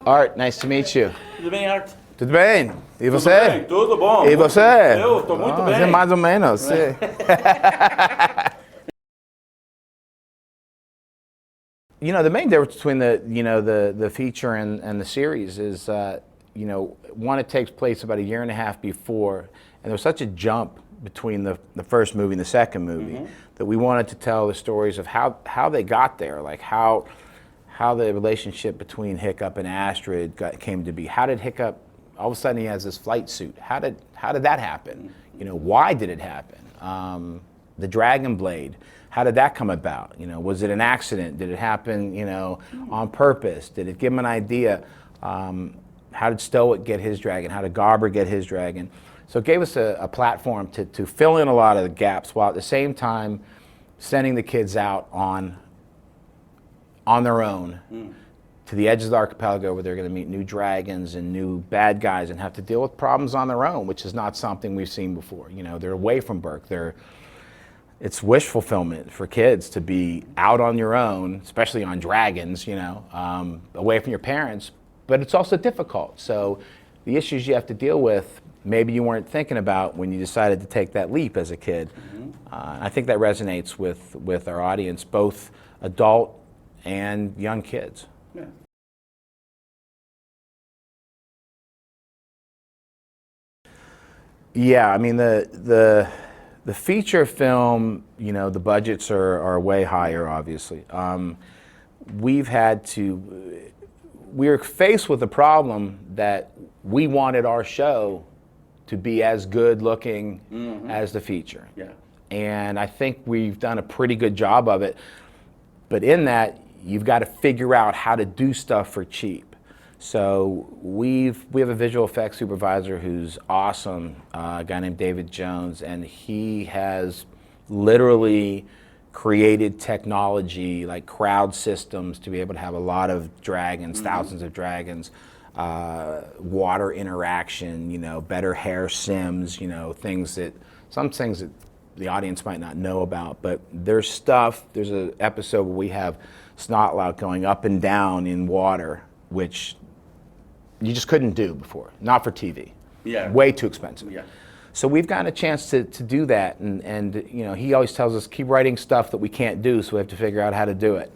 Art, nice to meet you. Tudo bem, Art? Tudo bem? E você? Tudo bem, tudo bom. E você? Eu tô muito bem. Mais ou menos. You know, the main difference between the feature and the series is, one, it takes place about a year and a half before, and there's such a jump between the first movie and the second movie that we wanted to tell the stories of how they got there, like how the relationship between Hiccup and Astrid came to be. How did Hiccup, all of a sudden he has this flight suit. How did that happen? Why did it happen? The Dragon Blade, how did that come about? Was it an accident? Did it happen, on purpose? Did it give him an idea? How did Stoic get his dragon? How did Garber get his dragon? So it gave us a platform to fill in a lot of the gaps while at the same time sending the kids out on their own to the edges of the archipelago where they're going to meet new dragons and new bad guys and have to deal with problems on their own, which is not something we've seen before. They're away from Burke. It's wish fulfillment for kids to be out on your own, especially on dragons, away from your parents, but it's also difficult. So the issues you have to deal with, maybe you weren't thinking about when you decided to take that leap as a kid. I think that resonates with our audience, both adult and young kids. Yeah. Yeah, I mean the feature film, the budgets are way higher, obviously. We were faced with the problem that we wanted our show to be as good looking as the feature. Yeah. And I think we've done a pretty good job of it. But in that, you've got to figure out how to do stuff for cheap. So we have a visual effects supervisor who's awesome, a guy named David Jones, and he has literally created technology like crowd systems to be able to have a lot of dragons, thousands of dragons, water interaction, better hair sims, some things that the audience might not know about, but there's an episode where we have Snotlout going up and down in water, which you just couldn't do before, not for TV. Yeah. Way too expensive. Yeah. So we've gotten a chance to do that, and he always tells us, keep writing stuff that we can't do, so we have to figure out how to do it.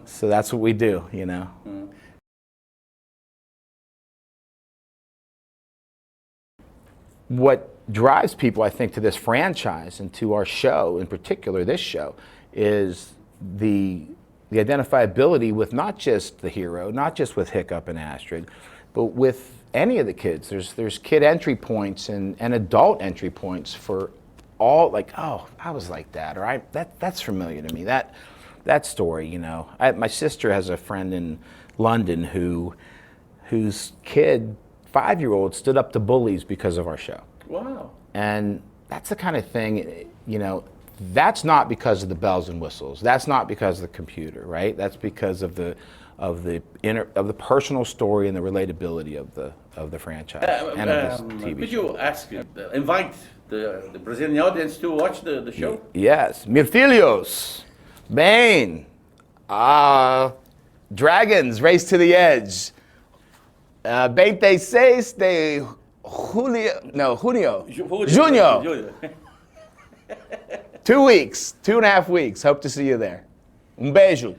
So that's what we do, What drives people, I think, to this franchise and to our show, in particular this show, is the identifiability with not just the hero, not just with Hiccup and Astrid, but with any of the kids. There's kid entry points and adult entry points for all, like, oh, I was like that, or that's familiar to me, that story, my sister has a friend in London whose kid, 5-year-old, stood up to bullies because of our show. Wow. And that's the kind of thing, that's not because of the bells and whistles. That's not because of the computer, right? That's because of the personal story and the relatability of the franchise and of this TV could show. you invite the Brazilian audience to watch the show? Yes. Meus filhos, bem, Dragons Race to the Edge. 26 de junho. 2 weeks, 2.5 weeks. Hope to see you there. Beijo.